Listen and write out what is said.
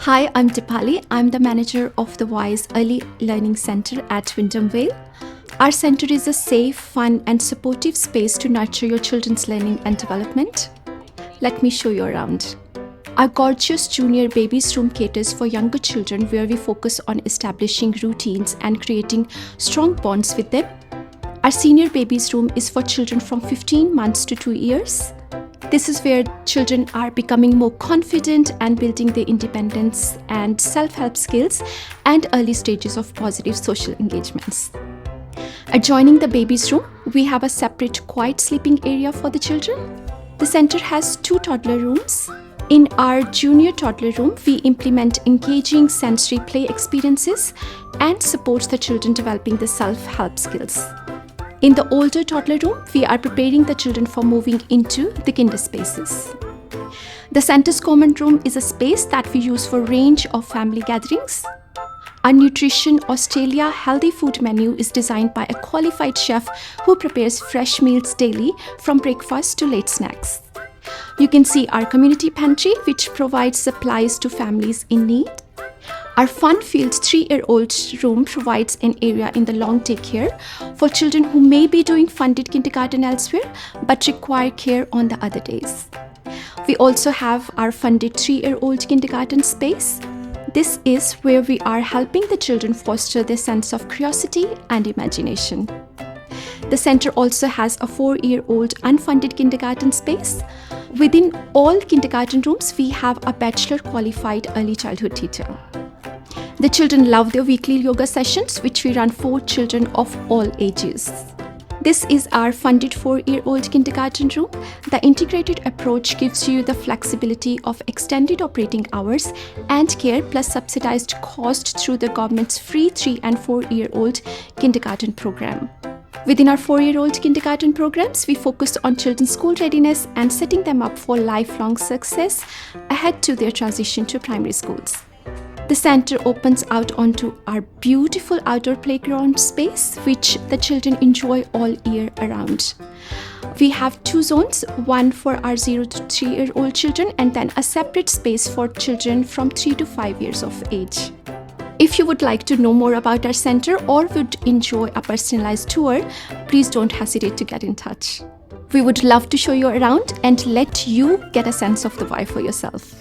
Hi, I'm Dipali. I'm the manager of the WISE Early Learning Center at Wyndham Vale. Our center is a safe, fun, and supportive space to nurture your children's learning and development. Let me show you around. Our gorgeous junior babies room caters for younger children, where we focus on establishing routines and creating strong bonds with them. Our senior babies room is for children from 15 months to 2 years. This is where children are becoming more confident and building their independence and self-help skills and early stages of positive social engagements. Adjoining the babies room, we have a separate quiet sleeping area for the children. The center has 2 toddler rooms. In our junior toddler room, we implement engaging sensory play experiences and support the children developing the self-help skills. In the older toddler room, we are preparing the children for moving into the kinder spaces. The center's common room is a space that we use for a range of family gatherings. Our Nutrition Australia healthy food menu is designed by a qualified chef who prepares fresh meals daily from breakfast to late snacks. You can see our community pantry, which provides supplies to families in need. Our fun-filled 3-year-old room provides an area in the long day care for children who may be doing funded kindergarten elsewhere but require care on the other days. We also have our funded 3-year-old kindergarten space. This is where we are helping the children foster their sense of curiosity and imagination. The center also has a 4-year-old unfunded kindergarten space. Within all kindergarten rooms, we have a bachelor qualified early childhood teacher. The children love their weekly yoga sessions, which we run for children of all ages. This is our funded 4-year-old kindergarten room. The integrated approach gives you the flexibility of extended operating hours and care plus subsidized cost through the government's free 3- and 4-year-old kindergarten program. Within our 4-year-old kindergarten programs, we focus on children's school readiness and setting them up for lifelong success ahead to their transition to primary schools. The center opens out onto our beautiful outdoor playground space, which the children enjoy all year around. We have 2 zones, one for our 0 to 3-year-old children and then a separate space for children from 3 to 5 years of age. If you would like to know more about our center or would enjoy a personalized tour, please don't hesitate to get in touch. We would love to show you around and let you get a sense of the vibe for yourself.